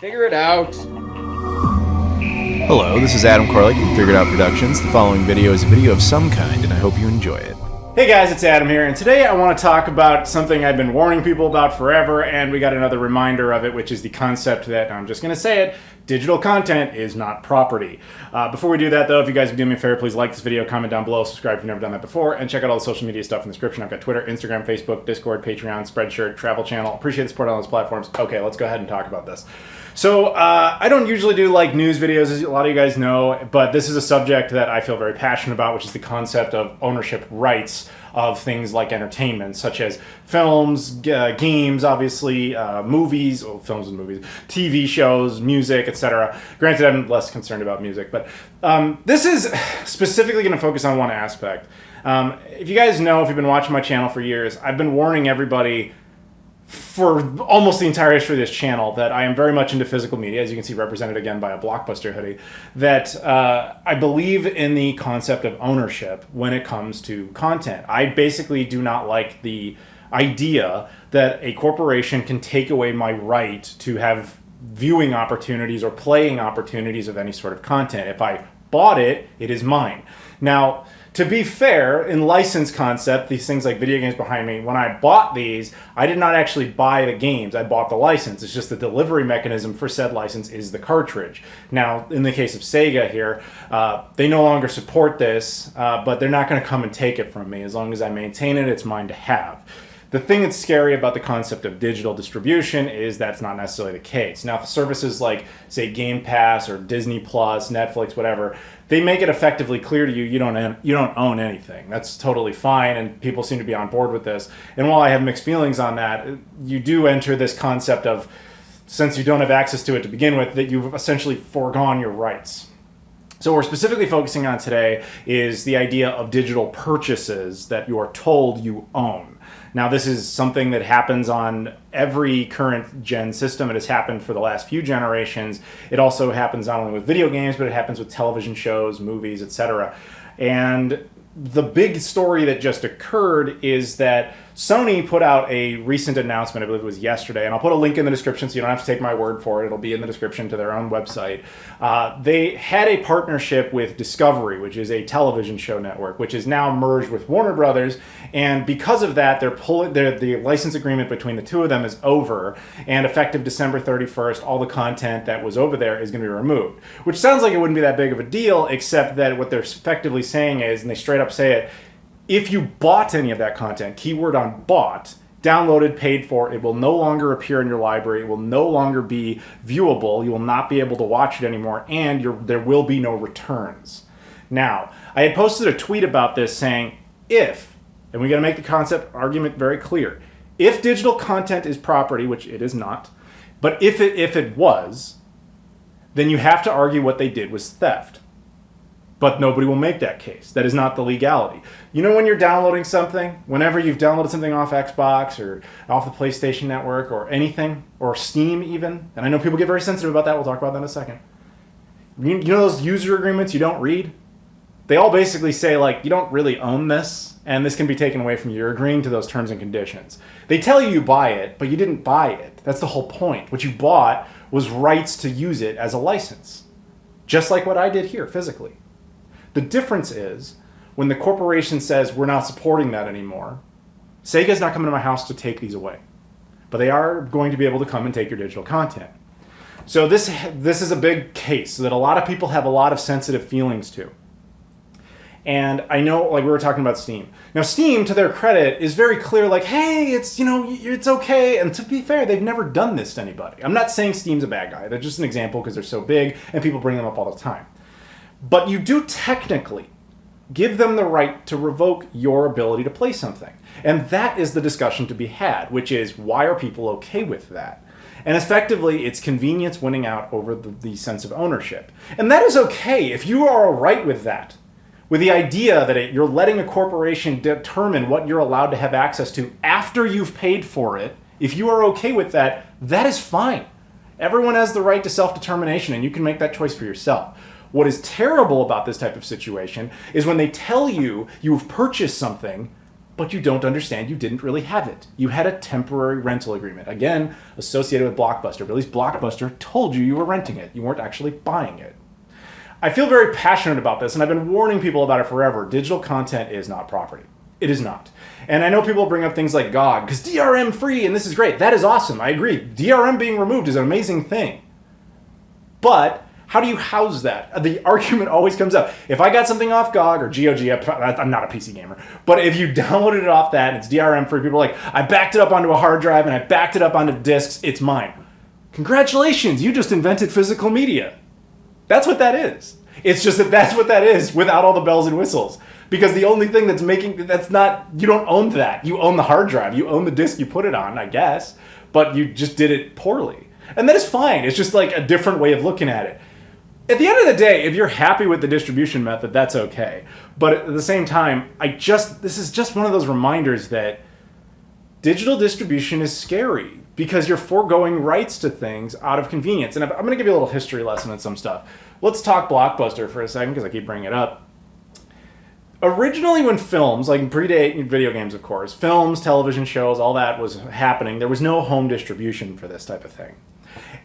Figure it out. Hello, this is Adam Koralik from Figured Out Productions. The following video is a video of some kind, and I hope you enjoy it. Hey guys, it's Adam here, and today I want to talk about something I've been warning people about forever, and we got another reminder of it, which is the concept that, I'm just going to say it, digital content is not property. Before we do that though, if you guys would do me a favor, please like this video, comment down below, subscribe if you've never done that before, and check out all the social media stuff in the description. I've got Twitter, Instagram, Facebook, Discord, Patreon, Spreadshirt, Travel Channel. Appreciate the support on those platforms. Okay, let's go ahead and talk about this. So, I don't usually do like news videos, as a lot of you guys know, but this is a subject that I feel very passionate about, which is the concept of ownership rights of things like entertainment, such as films, games, obviously, movies, well, films and movies, TV shows, music, etc. Granted, I'm less concerned about music, but this is specifically going to focus on one aspect. If you guys know, if you've been watching my channel for years, I've been warning everybody for almost the entire history of this channel that I am very much into physical media, as you can see represented again by a Blockbuster hoodie, that I believe in the concept of ownership when it comes to content. I basically do not like the idea that a corporation can take away my right to have viewing opportunities or playing opportunities of any sort of content. If I bought it, it is mine. Now, to be fair, in license concept, these things like video games behind me, when I bought these, I did not actually buy the games. I bought the license. It's just the delivery mechanism for said license is the cartridge. Now, in the case of Sega here, they no longer support this, but they're not going to come and take it from me. As long as I maintain it, it's mine to have. The thing that's scary about the concept of digital distribution is that's not necessarily the case. Now, for services like, say, Game Pass or Disney Plus, Netflix, whatever, they make it effectively clear to you you don't own anything. That's totally fine, and people seem to be on board with this. And while I have mixed feelings on that, you do enter this concept of, since you don't have access to it to begin with, that you've essentially foregone your rights. So what we're specifically focusing on today is the idea of digital purchases that you are told you own. Now, this is something that happens on every current gen system. It has happened for the last few generations. It also happens not only with video games, but it happens with television shows, movies, etc. And the big story that just occurred is that Sony put out a recent announcement, I believe it was yesterday, and I'll put a link in the description so you don't have to take my word for it. It'll be in the description to their own website. They had a partnership with Discovery, which is a television show network, which is now merged with Warner Brothers, and because of that, the license agreement between the two of them is over, and effective December 31st, all the content that was over there is going to be removed, which sounds like it wouldn't be that big of a deal, except that what they're effectively saying is, and they straight up say it, if you bought any of that content, keyword on bought, downloaded, paid for, it will no longer appear in your library, it will no longer be viewable, you will not be able to watch it anymore, and there will be no returns. Now, I had posted a tweet about this saying, if, and we got to make the concept argument very clear, if digital content is property, which it is not, but if it was, then you have to argue what they did was theft. But nobody will make that case. That is not the legality. You know, when you're downloading something, whenever you've downloaded something off Xbox or off the PlayStation Network or anything, or Steam even, and I know people get very sensitive about that, we'll talk about that in a second. You know those user agreements you don't read? They all basically say, like, you don't really own this, and this can be taken away from you. You're agreeing to those terms and conditions. They tell you buy it, but you didn't buy it. That's the whole point. What you bought was rights to use it as a license. Just like what I did here, physically. The difference is, when the corporation says, we're not supporting that anymore, Sega's not coming to my house to take these away. But they are going to be able to come and take your digital content. So this is a big case that a lot of people have a lot of sensitive feelings to. And I know, like we were talking about Steam. Now Steam, to their credit, is very clear, like, hey, it's, you know, it's okay. And to be fair, they've never done this to anybody. I'm not saying Steam's a bad guy. They're just an example because they're so big and people bring them up all the time. But you do technically give them the right to revoke your ability to play something. And that is the discussion to be had, which is, why are people okay with that? And effectively, it's convenience winning out over the sense of ownership. And that is okay if you are all right with that. With the idea that you're letting a corporation determine what you're allowed to have access to after you've paid for it, if you are okay with that, that is fine. Everyone has the right to self-determination, and you can make that choice for yourself. What is terrible about this type of situation is when they tell you you've purchased something but you don't understand you didn't really have it. You had a temporary rental agreement. Again, associated with Blockbuster, but at least Blockbuster told you you were renting it. You weren't actually buying it. I feel very passionate about this, and I've been warning people about it forever. Digital content is not property. It is not. And I know people bring up things like GOG, because DRM free, and this is great. That is awesome. I agree. DRM being removed is an amazing thing. But how do you house that? The argument always comes up. If I got something off GOG or GOG, I'm not a PC gamer, but if you downloaded it off that and it's DRM free, people are like, I backed it up onto a hard drive and I backed it up onto discs, it's mine. Congratulations, you just invented physical media. That's what that is. It's just that that's what that is without all the bells and whistles. Because the only thing that's making, that's not, you don't own that. You own the hard drive. You own the disc you put it on, I guess. But you just did it poorly. And that is fine. It's just like a different way of looking at it. At the end of the day, if you're happy with the distribution method, that's okay. But at the same time, this is just one of those reminders that digital distribution is scary because you're foregoing rights to things out of convenience. And I'm going to give you a little history lesson on some stuff. Let's talk Blockbuster for a second because I keep bringing it up. Originally, when films, like predate video games, of course, films, television shows, all that was happening, there was no home distribution for this type of thing.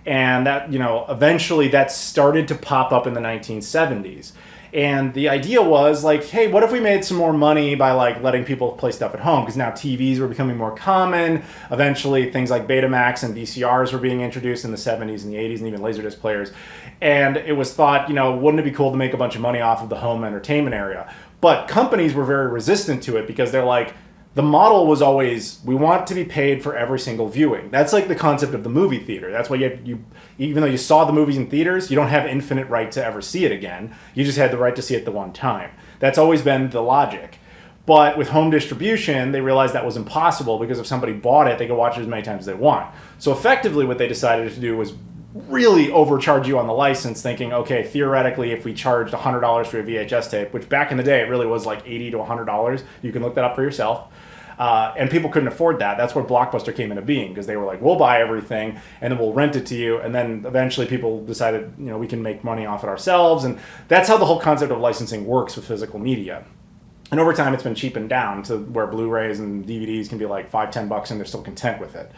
And that, eventually that started to pop up in the 1970s. And the idea was like, hey, what if we made some more money by like letting people play stuff at home? Because now TVs were becoming more common. Eventually things like Betamax and VCRs were being introduced in the 70s and the 80s and even Laserdisc players. And it was thought, wouldn't it be cool to make a bunch of money off of the home entertainment area? But companies were very resistant to it because they're like, the model was always, we want to be paid for every single viewing. That's like the concept of the movie theater. That's why you even though you saw the movies in theaters, you don't have infinite right to ever see it again. You just had the right to see it the one time. That's always been the logic. But with home distribution, they realized that was impossible because if somebody bought it, they could watch it as many times as they want. So effectively what they decided to do was really overcharge you on the license, thinking, okay, theoretically, if we charged $100 for a VHS tape, which back in the day, it really was like $80 to $100, you can look that up for yourself. And people couldn't afford that. That's where Blockbuster came into being, because they were like, we'll buy everything and then we'll rent it to you. And then eventually people decided, we can make money off it ourselves. And that's how the whole concept of licensing works with physical media. And over time, it's been cheapened down to where Blu-rays and DVDs can be like $5-10 and they're still content with it.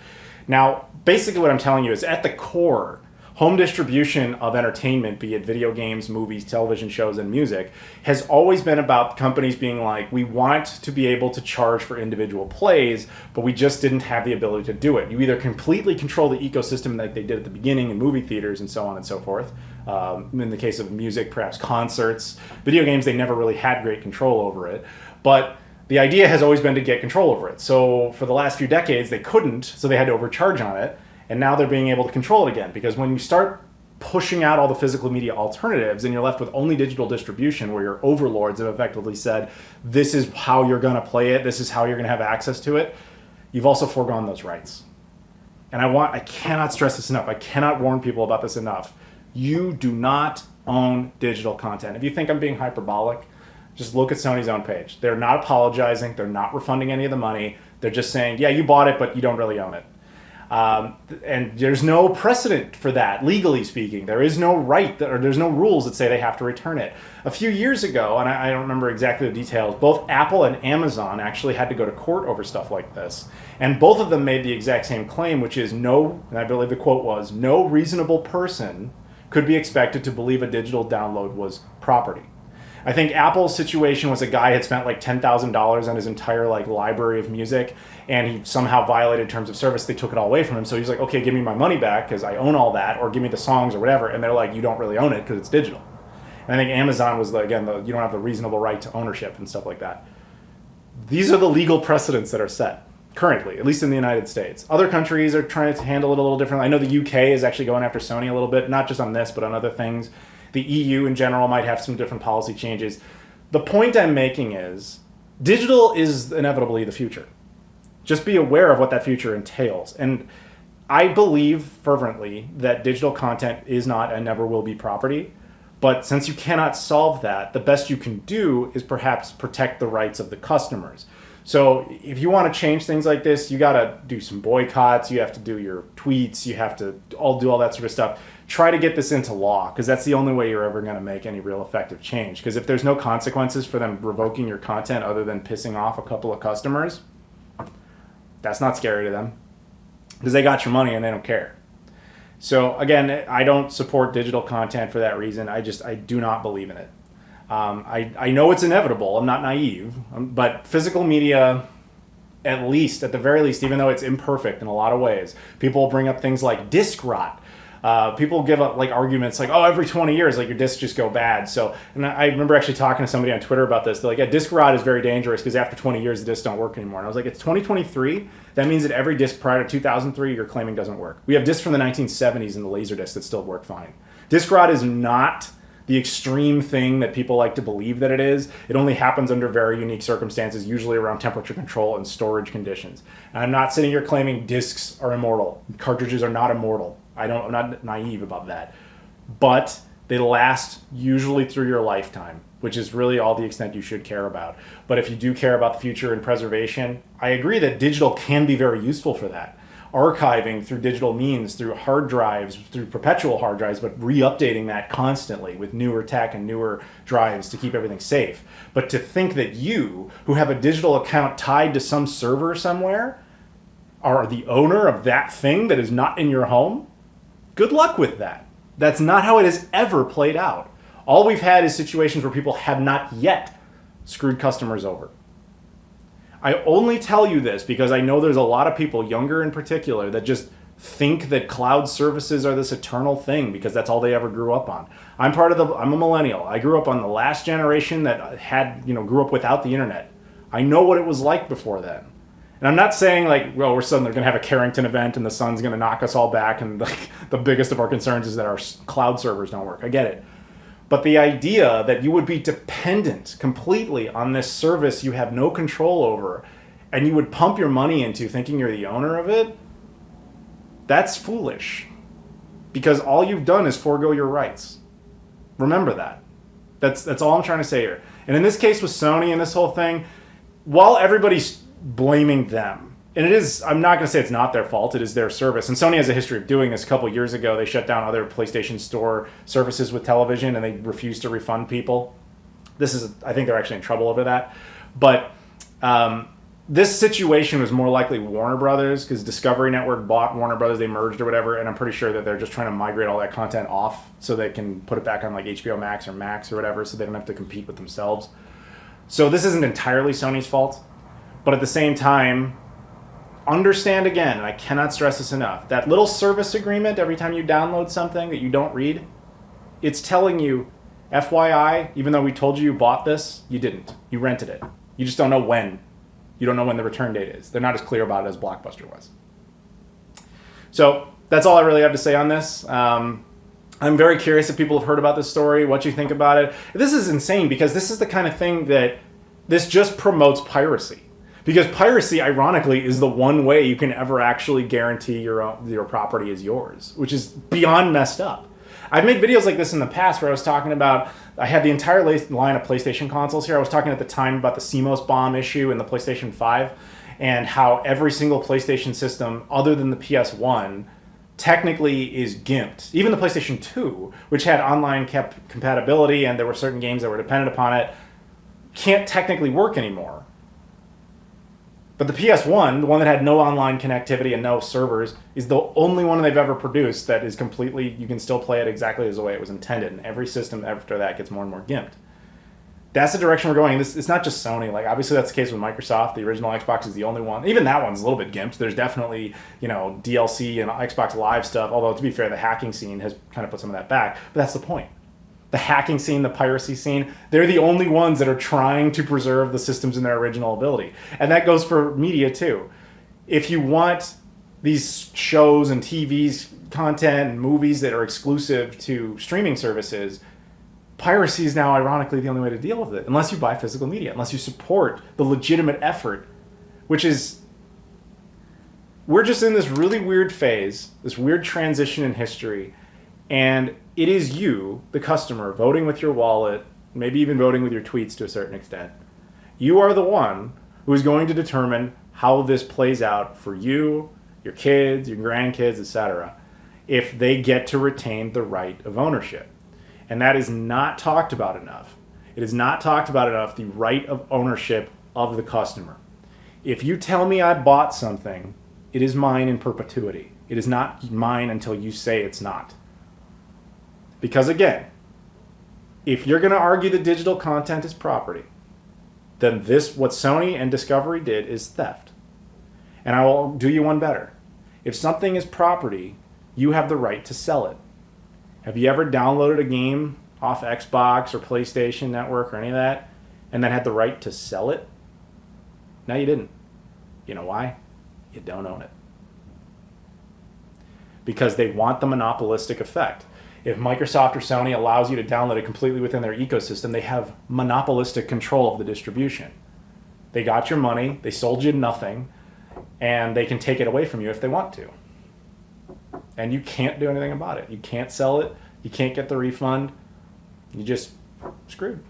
Now, basically what I'm telling you is at the core, home distribution of entertainment, be it video games, movies, television shows, and music, has always been about companies being like, we want to be able to charge for individual plays, but we just didn't have the ability to do it. You either completely control the ecosystem like they did at the beginning in movie theaters and so on and so forth. In the case of music, perhaps concerts. Video games, they never really had great control over it. But the idea has always been to get control over it. So for the last few decades, they couldn't, so they had to overcharge on it. And now they're being able to control it again, because when you start pushing out all the physical media alternatives and you're left with only digital distribution where your overlords have effectively said, this is how you're going to play it, this is how you're going to have access to it, you've also foregone those rights. And I cannot stress this enough. I cannot warn people about this enough. You do not own digital content. If you think I'm being hyperbolic, just look at Sony's own page. They're not apologizing. They're not refunding any of the money. They're just saying, yeah, you bought it, but you don't really own it. And there's no precedent for that, legally speaking. There is no right, or there's no rules that say they have to return it. A few years ago, and I don't remember exactly the details, both Apple and Amazon actually had to go to court over stuff like this. And both of them made the exact same claim, which is and I believe the quote was, no reasonable person could be expected to believe a digital download was property. I think Apple's situation was a guy had spent like $10,000 on his entire library of music, and he somehow violated terms of service. They took it all away from him. So he's like, okay, give me my money back because I own all that, or give me the songs or whatever. And they're like, you don't really own it because it's digital. And I think Amazon was, you don't have the reasonable right to ownership and stuff like that. These are the legal precedents that are set currently, at least in the United States. Other countries are trying to handle it a little differently. I know the UK is actually going after Sony a little bit, not just on this, but on other things. The EU in general might have some different policy changes. The point I'm making is digital is inevitably the future. Just be aware of what that future entails. And I believe fervently that digital content is not and never will be property. But since you cannot solve that, the best you can do is perhaps protect the rights of the customers. So if you want to change things like this, you got to do some boycotts. You have to do your tweets. You have to do all that sort of stuff. Try to get this into law, because that's the only way you're ever going to make any real effective change. Because if there's no consequences for them revoking your content other than pissing off a couple of customers, that's not scary to them, because they got your money and they don't care. So again, I don't support digital content for that reason. I do not believe in it. I know it's inevitable. I'm not naive, but physical media, at the very least, even though it's imperfect in a lot of ways, people bring up things like disc rot. People give up like arguments like, oh, every 20 years, like your discs just go bad. So, and I remember actually talking to somebody on Twitter about this. They're like, yeah, disc rot is very dangerous because after 20 years, the discs don't work anymore. And I was like, it's 2023. That means that every disc prior to 2003 you're claiming doesn't work. We have discs from the 1970s and the laser discs that still work fine. Disc rot is not the extreme thing that people like to believe that it is. It only happens under very unique circumstances, usually around temperature control and storage conditions. And I'm not sitting here claiming discs are immortal. Cartridges are not immortal. I'm not naive about that. But they last usually through your lifetime, which is really all the extent you should care about. But if you do care about the future and preservation, I agree that digital can be very useful for that. Archiving through digital means, through hard drives, through perpetual hard drives, but re-updating that constantly with newer tech and newer drives to keep everything safe. But to think that you, who have a digital account tied to some server somewhere, are the owner of that thing that is not in your home, good luck with that. That's not how it has ever played out. All we've had is situations where people have not yet screwed customers over. I only tell you this because I know there's a lot of people, younger in particular, that just think that cloud services are this eternal thing because that's all they ever grew up on. I'm a millennial. I grew up on the last generation that grew up without the internet. I know what it was like before then. And I'm not saying like, well, we're suddenly going to have a Carrington event and the sun's going to knock us all back and like the biggest of our concerns is that our cloud servers don't work. I get it. But the idea that you would be dependent completely on this service you have no control over and you would pump your money into thinking you're the owner of it, that's foolish. Because all you've done is forego your rights. Remember that. That's all I'm trying to say here. And in this case with Sony and this whole thing, while everybody's blaming them, and it is, I'm not going to say it's not their fault, it is their service. And Sony has a history of doing this. A couple years ago, they shut down other PlayStation Store services with television and they refused to refund people. I think they're actually in trouble over that. But this situation was more likely Warner Brothers, because Discovery Network bought Warner Brothers, they merged or whatever, and I'm pretty sure that they're just trying to migrate all that content off so they can put it back on like HBO Max or Max or whatever, so they don't have to compete with themselves. So this isn't entirely Sony's fault, but at the same time, understand again, and I cannot stress this enough, that little service agreement every time you download something that you don't read, it's telling you, FYI, even though we told you bought this, you didn't. You rented it. You just don't know when. You don't know when the return date is. They're not as clear about it as Blockbuster was. So that's all I really have to say on this. I'm very curious if people have heard about this story, what you think about it. This is insane because this is the kind of thing that this just promotes piracy. Because piracy, ironically, is the one way you can ever actually guarantee your property is yours, which is beyond messed up. I've made videos like this in the past where I was talking about, I had the entire line of PlayStation consoles here. I was talking at the time about the CMOS bomb issue in the PlayStation 5 and how every single PlayStation system other than the PS1 technically is gimped. Even the PlayStation 2, which had online compatibility and there were certain games that were dependent upon it, can't technically work anymore. But the PS1, the one that had no online connectivity and no servers, is the only one they've ever produced that is completely, you can still play it exactly as the way it was intended. And every system after that gets more and more gimped. That's the direction we're going. It's not just Sony. Like, obviously that's the case with Microsoft. The original Xbox is the only one. Even that one's a little bit gimped. There's definitely, DLC and Xbox Live stuff. Although, to be fair, the hacking scene has kind of put some of that back. But that's the point. The hacking scene, the piracy scene, they're the only ones that are trying to preserve the systems in their original ability. And that goes for media too. If you want these shows and TVs, content and movies that are exclusive to streaming services, piracy is now ironically the only way to deal with it, unless you buy physical media, unless you support the legitimate effort, which is, we're just in this really weird phase, this weird transition in history, and it is you, the customer, voting with your wallet, maybe even voting with your tweets to a certain extent. You are the one who is going to determine how this plays out for you, your kids, your grandkids, etc., if they get to retain the right of ownership. And that is not talked about enough. It is not talked about enough, the right of ownership of the customer. If you tell me I bought something, it is mine in perpetuity. It is not mine until you say it's not. Because again, if you're going to argue that digital content is property, then what Sony and Discovery did is theft. And I will do you one better. If something is property, you have the right to sell it. Have you ever downloaded a game off Xbox or PlayStation Network or any of that and then had the right to sell it? No, you didn't. You know why? You don't own it. Because they want the monopolistic effect. If Microsoft or Sony allows you to download it completely within their ecosystem, they have monopolistic control of the distribution. They got your money, they sold you nothing, and they can take it away from you if they want to. And you can't do anything about it. You can't sell it, you can't get the refund, you just screwed.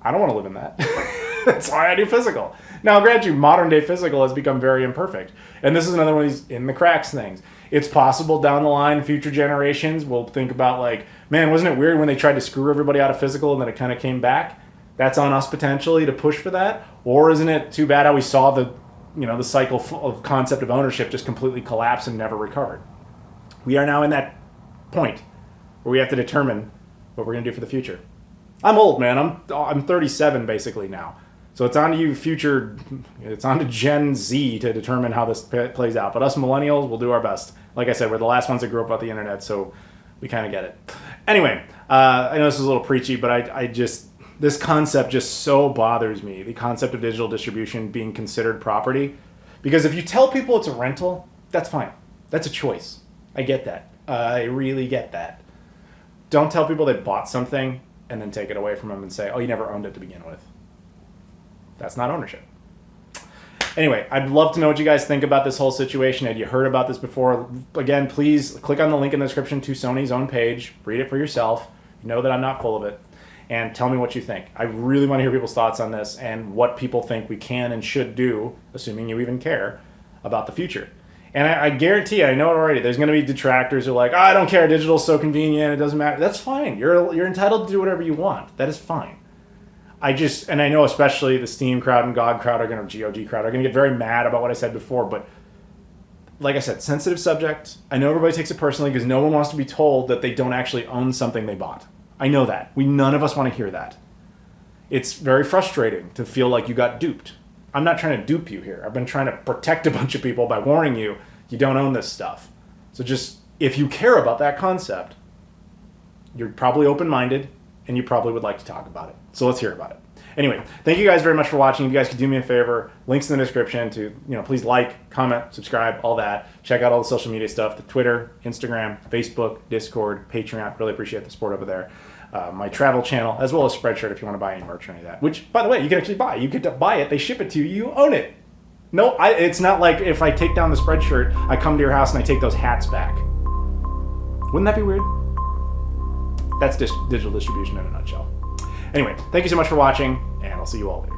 I don't want to live in that. That's why I do physical. Now, grant you, modern day physical has become very imperfect. And this is another one of these in the cracks things. It's possible down the line, future generations will think about like, man, wasn't it weird when they tried to screw everybody out of physical and then it kind of came back? That's on us potentially to push for that. Or isn't it too bad how we saw the cycle of concept of ownership just completely collapse and never recovered? We are now in that point where we have to determine what we're going to do for the future. I'm old, man. I'm 37 basically now. So it's on to you it's on to Gen Z to determine how this plays out. But us millennials will do our best. Like I said, we're the last ones that grew up with the internet, so we kind of get it. Anyway, I know this is a little preachy, but this concept just so bothers me, the concept of digital distribution being considered property. Because if you tell people it's a rental, that's fine. That's a choice. I get that. I really get that. Don't tell people they bought something and then take it away from them and say, oh, you never owned it to begin with. That's not ownership. Anyway, I'd love to know what you guys think about this whole situation. Had you heard about this before? Again, please click on the link in the description to Sony's own page. Read it for yourself. You know that I'm not full of it. And tell me what you think. I really want to hear people's thoughts on this and what people think we can and should do, assuming you even care, about the future. And I guarantee you, I know it already, there's going to be detractors who are like, oh, I don't care, digital's so convenient, it doesn't matter. That's fine. You're entitled to do whatever you want. That is fine. And I know especially the Steam crowd and GOG crowd GOG crowd are going to get very mad about what I said before, but like I said, sensitive subject. I know everybody takes it personally because no one wants to be told that they don't actually own something they bought. I know that. None of us want to hear that. It's very frustrating to feel like you got duped. I'm not trying to dupe you here. I've been trying to protect a bunch of people by warning you, you don't own this stuff. So just, if you care about that concept, you're probably open-minded and you probably would like to talk about it. So let's hear about it. Anyway, thank you guys very much for watching. If you guys could do me a favor, links in the description to, please like, comment, subscribe, all that. Check out all the social media stuff, the Twitter, Instagram, Facebook, Discord, Patreon. Really appreciate the support over there. My travel channel, as well as Spreadshirt if you want to buy any merch or any of that. Which, by the way, you can actually buy. You get to buy it, they ship it to you, you own it. No, it's not like if I take down the Spreadshirt, I come to your house and I take those hats back. Wouldn't that be weird? That's digital distribution in a nutshell. Anyway, thank you so much for watching, and I'll see you all later.